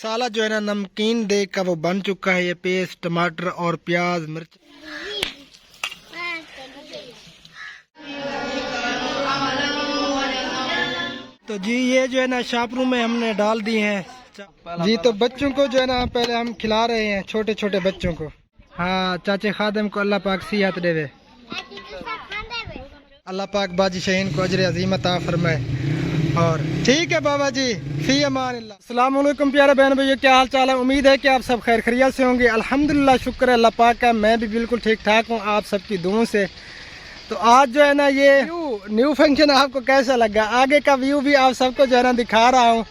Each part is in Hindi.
मसाला जो है ना नमकीन दे का वो बन चुका है। ये पेस्ट टमाटर और प्याज मिर्च। तो जी ये जो है ना शापरू में हमने डाल दिए हैं जी। तो बच्चों को जो है ना पहले हम खिला रहे हैं, छोटे छोटे बच्चों को। हाँ चाचे खादम को अल्लाह पाक सिहत देवे, अल्लाह पाक बाजी शहीन को अजर अजीम अता फरमाए। और ठीक है बाबा जी, फी अमान अल्लाह। अस्सलाम वालेकुम प्यारे बहन भैया, क्या हाल चाल है? उम्मीद है कि आप सब खैर खैरियत से होंगे। अल्हम्दुलिल्लाह, शुक्र है अल्लाह पाक का, मैं भी बिल्कुल ठीक ठाक हूँ आप सबकी दुआओं से। तो आज जो है ना ये न्यू फंक्शन आपको कैसा लगा, आगे का व्यू भी आप सबको जो है ना दिखा रहा हूँ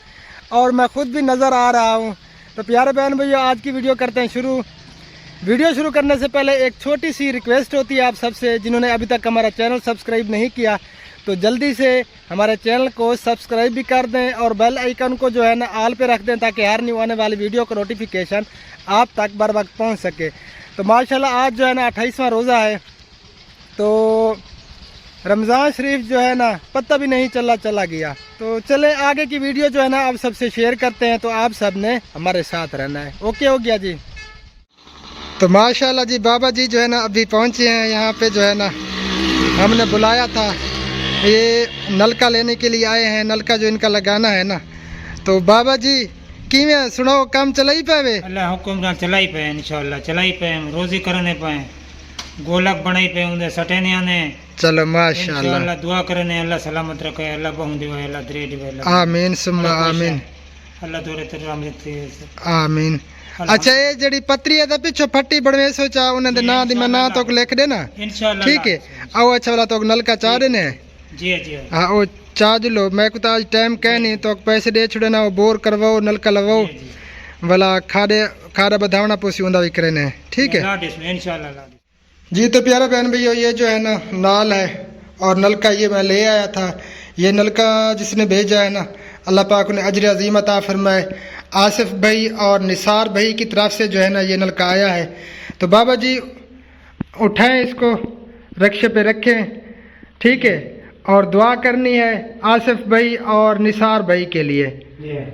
और मैं खुद भी नज़र आ रहा हूँ। तो प्यारे बहन भैया आज की वीडियो करते हैं शुरू। वीडियो शुरू करने से पहले एक छोटी सी रिक्वेस्ट होती है आप सबसे, जिन्होंने अभी तक हमारा चैनल सब्सक्राइब नहीं किया तो जल्दी से हमारे चैनल को सब्सक्राइब भी कर दें और बेल आइकन को जो है ना ऑल पे रख दें, ताकि हर न्यू आने वाली वीडियो का नोटिफिकेशन आप तक बर वक्त पहुँच सके। तो माशाल्लाह आज जो है ना 28वां रोज़ा है, तो रमज़ान शरीफ जो है ना पता भी नहीं चला गया। तो चले आगे की वीडियो जो है ना आप सबसे शेयर करते हैं, तो आप सब ने हमारे साथ रहना है। ओके हो गया जी। तो माशाल्लाह जी बाबा जी जो है ना अभी पहुंचे हैं यहाँ पे, जो है ना हमने बुलाया था, ये नलका लेने के लिए आए हैं, नलका जो इनका लगाना है ना। तो बाबा जी किवें सुनाओ, काम चला ही पावे? अल्लाह हुक्म नाल चला ही पे इंशाअल्लाह, चला ही पे, रोजी करने पे, गोलक बनाई पे उंदे सटेनिया ने। चलो माशाअल्लाह, इंशाअल्लाह दुआ करने अल्लाह सलामत रखे, अल्लाह बहु दिवे, अल्लाह दरे दिवे, आमीन सुम्मा आमीन, अल्लाह तोरे तेरे रहमत से आमीन। अच्छा ये जड़ी पत्री है पिछो फट्टी बड़वे सोचा उन्हें दे ना दी मैं ना तो लिख देना इंशाअल्लाह, ठीक है। आओ अच्छा वाला तो नलका चाह देने जी जी। हाँ वो चार्ज लो, मैं को तो आज टाइम कह नहीं तो पैसे दे छुड़े ना, वो बोर करवाओ नलका लगाओ वाला खाड़ा बधावना पोसी उंदा भी करे, ठीक है इंशाअल्लाह जी। तो प्यारा बहन भैया ये जो है ना नाल है और नलका ये मैं ले आया था। ये नलका जिसने भेजा है ना अल्लाह पाक ने अजर अजीम अता फरमाए। आसिफ भाई और निसार भाई की तरफ से जो है ना ये नलका आया है। तो बाबा जी उठाएं इसको, रक्षे पे रखें, ठीक है। और दुआ करनी है आसिफ भाई और निसार भाई के लिए,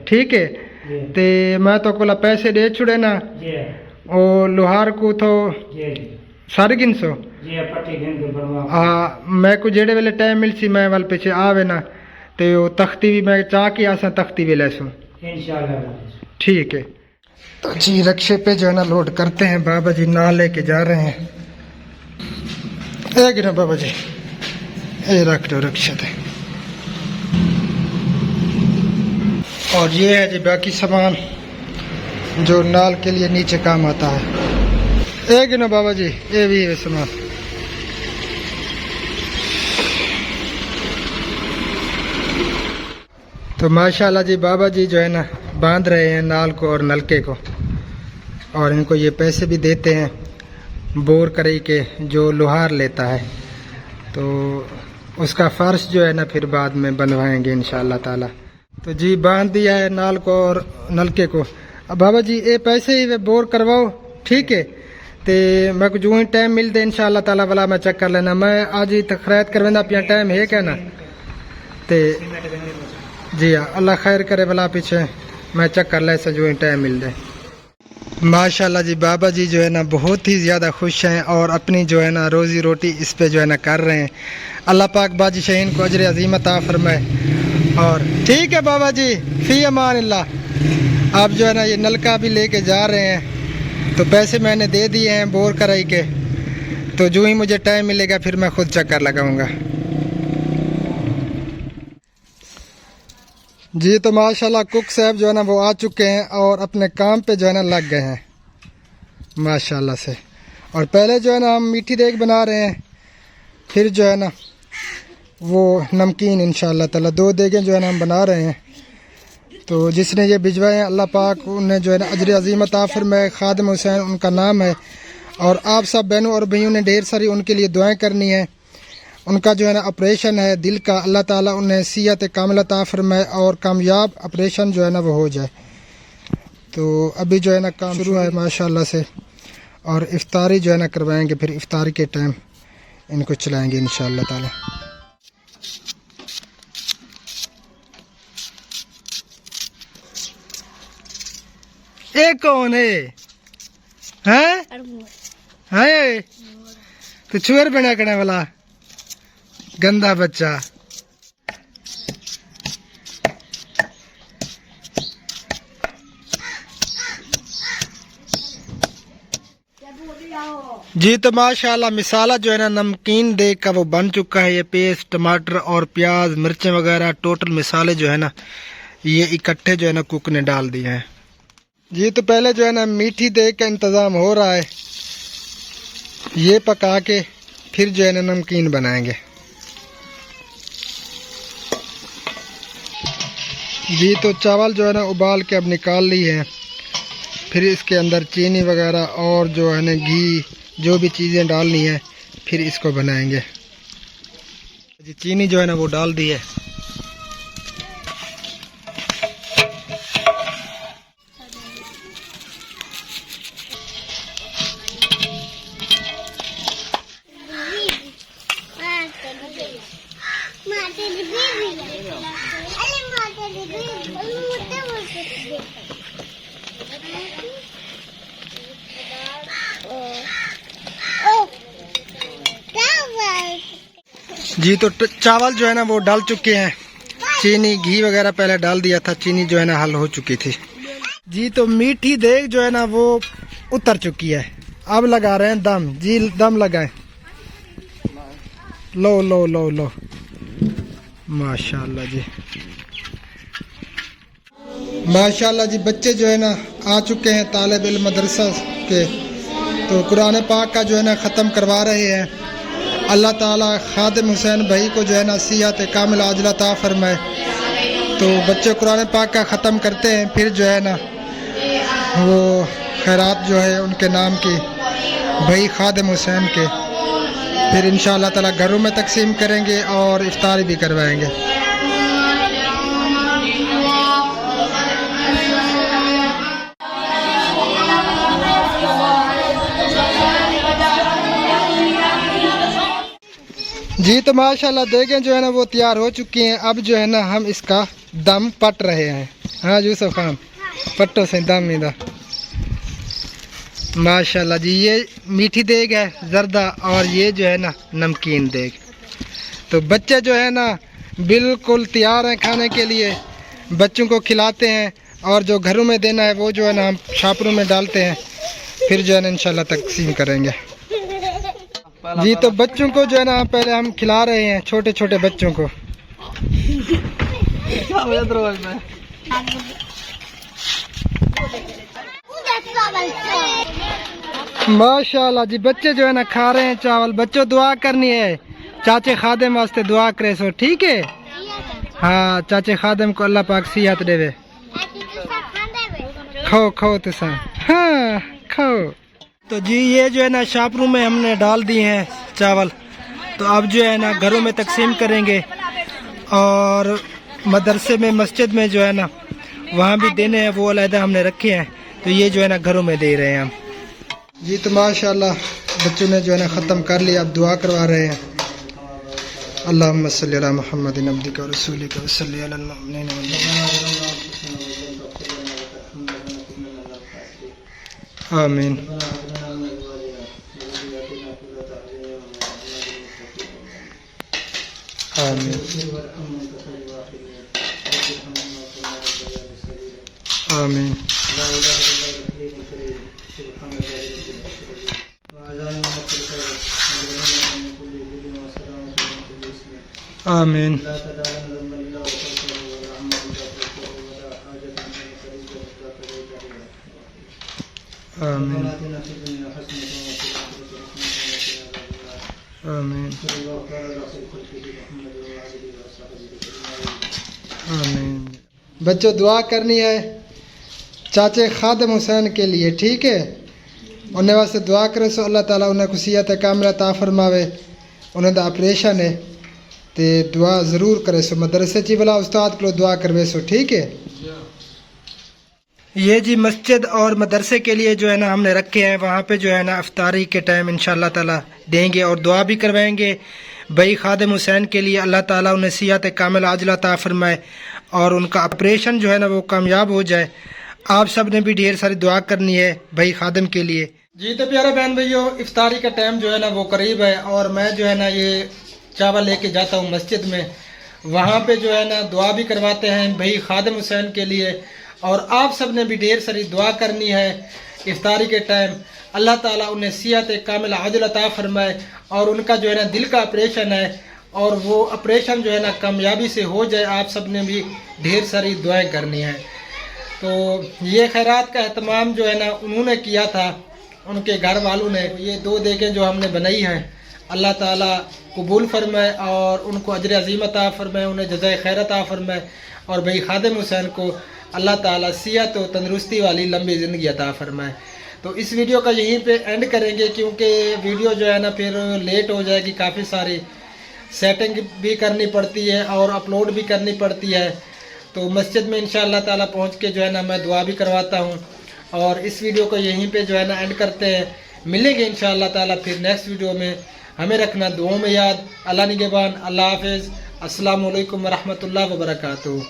ठीक है। ते मैं तो कोला पैसे दे छुड़े ना, और लोहार को तो सारे गिन सो मैं को जेड़े वेले टाइम मिल सी मैं वाल पीछे आवे ना, तो वो तख्ती भी मैं चाह के आसा तख्ती भी ले सो इंशाअल्लाह, ठीक है। तो जी रक्षे पे जो है ना लोड करते हैं, बाबा जी ना लेके जा रहे हैं। एक ना बाबा जी ये रख दो रक्षे पे। और ये है जी बाकी सामान जो नाल के लिए नीचे काम आता है। एक ना बाबा जी ये भी है सामान। तो माशाल्लाह जी बाबा जी जो है ना बांध रहे हैं नाल को और नलके को, और इनको ये पैसे भी देते हैं बोर करे के जो लोहार लेता है, तो उसका फर्श जो है ना फिर बाद में बनवाएंगे इंशाअल्लाह ताला। तो जी बांध दिया है नाल को और नलके को। अब बाबा जी ये पैसे ही वे बोर करवाओ, ठीक है। ते मैं को जो ही टाइम मिलते इंशाअल्लाह ताला वाला मैं चेक कर लेना, मैं आज ही तक खैरात करवेंदा पिया टाइम है क्या ना। ते जी हाँ अल्लाह खैर करे वाला पीछे मैं चेक कर ले से जो ही टाइम मिल जाए। माशाल्लाह जी बाबा जी जो है ना बहुत ही ज़्यादा खुश हैं और अपनी जो है ना रोज़ी रोटी इस पे जो है ना कर रहे हैं। अल्लाह पाक बाजी शहीन को अजर अजीम अता फरमाए। और ठीक है बाबा जी फी अमान अल्लाह। आप जो है ना ये नलका भी लेके जा रहे हैं, तो पैसे मैंने दे दिए हैं बोर कराई के, तो जो ही मुझे टाइम मिलेगा फिर मैं खुद चक्कर लगाऊंगा जी। तो माशाल्लाह कुक साहब जो है ना वो आ चुके हैं और अपने काम पे जो है ना लग गए हैं माशाल्लाह से। और पहले जो है ना हम मीठी देग बना रहे हैं, फिर जो है ना वो नमकीन इंशाअल्लाह ताला 2 देगें जो है ना हम बना रहे हैं। तो जिसने ये भिजवाए हैं अल्लाह पाक उन्हें जो है ना अजर अजीम अता फरमाए। खादिम हुसैन उनका नाम है, और आप सब बहनों और भाइयों ने ढेर सारी उनके लिए दुआएं करनी है। उनका जो है ना ऑपरेशन है दिल का, अल्लाह ताला उन्हें सिहत कामिल अता फरमाए और कामयाब ऑपरेशन जो है ना वो हो जाए। तो अभी जो है ना काम शुरू है माशाल्लाह से, और इफ्तारी जो है ना करवाएंगे, फिर इफ्तारी के टाइम इनको चलाएंगे इंशाअल्लाह ताला। ये कौन है? हैं? है तो चुअर बना करने वाला गंदा बच्चा। जी तो माशाल्लाह मिसाला जो है ना नमकीन देग का वो बन चुका है। ये पेस्ट टमाटर और प्याज मिर्चें वगैरह टोटल मिसाले जो है ना ये इकट्ठे जो है ना कुक ने डाल दिए हैं। जी तो पहले जो है ना मीठी देग का इंतज़ाम हो रहा है, ये पका के फिर जो है ना नमकीन बनाएंगे। जी तो चावल जो है ना उबाल के अब निकाल लिए हैं, फिर इसके अंदर चीनी वगैरह और जो है ना घी जो भी चीज़ें डालनी है फिर इसको बनाएंगे। जी चीनी जो है ना वो डाल दी है। जी तो चावल जो है ना वो डाल चुके हैं, चीनी घी वगैरह पहले डाल दिया था, चीनी जो है ना हल हो चुकी थी। जी तो मीठी देग जो है ना वो उतर चुकी है, अब लगा रहे हैं दम। जी दम लगाएं। लो लो लो लो माशाल्लाह जी माशाल्लाह जी। बच्चे जो है ना आ चुके हैं तालिब इल्म मदरसा के, तो कुरान पाक का जो है ना ख़त्म करवा रहे हैं। अल्लाह ताला खादिम हुसैन भाई को जो है ना सिहत कामिल आजिला अता फरमाए। तो बच्चे कुरान पाक का ख़त्म करते हैं, फिर जो है ना वो खैरात जो है उनके नाम की भाई खादिम हुसैन के, फिर इंशाअल्लाह ताला घरों में तकसीम करेंगे और इफ्तारी भी करवाएंगे। जी तो माशाल्लाह देखें जो है ना वो तैयार हो चुकी हैं। अब जो है ना हम इसका दम पट रहे हैं। हाँ यूसुफ खान पट्टो से दम इधर माशाल्लाह जी। ये मीठी देग है जर्दा और ये जो है ना नमकीन देग। तो बच्चे जो है ना बिल्कुल तैयार हैं खाने के लिए, बच्चों को खिलाते हैं और जो घरों में देना है वो जो है ना हम छापरों में डालते हैं, फिर जो है ना इंशाल्लाह तकसीम करेंगे। जी तो बच्चों को जो है ना पहले हम खिला रहे हैं, छोटे छोटे बच्चों को। माशाल्लाह जी बच्चे जो है ना खा रहे हैं चावल। बच्चों दुआ करनी है, चाचे खादिम वास्ते दुआ करे सो, ठीक है? हाँ चाचे खादिम को अल्लाह पाक सिहत देवे। खाओ खाओ तो सा, हाँ खाओ। तो जी ये जो है ना छापरू में हमने डाल दिए हैं चावल। तो अब जो है ना घरों में तकसीम करेंगे और मदरसे में मस्जिद में जो है ना वहाँ भी देने हैं, वो अलहदा हमने रखे हैं। तो ये जो है ना घरों में दे रहे हैं हम। जी तो माशाल्लाह बच्चों ने जो है ना ख़त्म कर लिया, अब दुआ करवा रहे हैं। अल्लाहुम्मा सल्ली अला मुहम्मदिन अब्दिका व रसूलिका व सल्ली अलल मुमिनीन आमीन। आमीन आमीन। आमीन। आमीन आमीन आमीन। बच्चों दुआ करनी है चाचे खादिम हुसैन के लिए, ठीक है? उन्हें वास्ते दुआ करे सो अल्लाह ताला उन्हें खुशियत कामिला अता फरमावे। उन्हें दा ऑपरेशन है तो दुआ ज़रूर करे सो, मदरसे ची वाला उस्ताद को दुआ करवे सो, ठीक है? ये जी मस्जिद और मदरसे के लिए जो है ना हमने रखे हैं, वहाँ पे जो है ना इफ्तारी के टाइम इंशाअल्लाह ताला देंगे और दुआ भी करवाएंगे भाई खादिम हुसैन के लिए। अल्लाह ताला उन्हें सिहत कामिल आजिला अता फरमाए और उनका ऑपरेशन जो है ना वो कामयाब हो जाए। आप सब ने भी ढेर सारी दुआ करनी है भाई खादिम के लिए। जी तो प्यारे बहन भाइयों, इफ्तारी का टाइम जो है ना वो करीब है और मैं जो है ना ये चावल लेके जाता हूँ मस्जिद में। वहाँ पे जो है ना दुआ भी करवाते हैं भाई खादिम हुसैन के लिए, और आप सब ने भी ढेर सारी दुआ करनी है इफ्तारी के टाइम। अल्लाह ताला उन्हें सिहत कामिल आजिल अता फरमाए और उनका जो है ना दिल का ऑपरेशन है और वो ऑपरेशन जो है ना कामयाबी से हो जाए। आप सब ने भी ढेर सारी दुआएं करनी है। तो ये खैरात का एहतमाम जो है ना उन्होंने किया था, उनके घर वालों ने। ये 2 देगें जो हमने बनाई हैं अल्लाह ताला कबूल फरमाए और उनको अजर अज़ीम अता फरमाए, उन्हें जज़ाए खैर अता फरमाए और भाई खादिम हुसैन को अल्लाह ताला सिहत और तंदरुस्ती वाली लंबी ज़िंदगी अता फरमाए। तो इस वीडियो का यहीं पे एंड करेंगे क्योंकि वीडियो जो है ना फिर लेट हो जाएगी, काफ़ी सारी सेटिंग भी करनी पड़ती है और अपलोड भी करनी पड़ती है। तो मस्जिद में इंशाअल्लाह ताला पहुंच के जो है ना मैं दुआ भी करवाता हूं और इस वीडियो को यहीं पे जो है ना एंड करते हैं। मिलेंगे इंशाअल्लाह ताला फिर नेक्स्ट वीडियो में। हमें रखना दुआओं में याद। अल्लाह निगहबान। अल्लाह हाफिज़। अस्सलामु अलैकुम व रहमतुल्लाहि व बरकातुहू।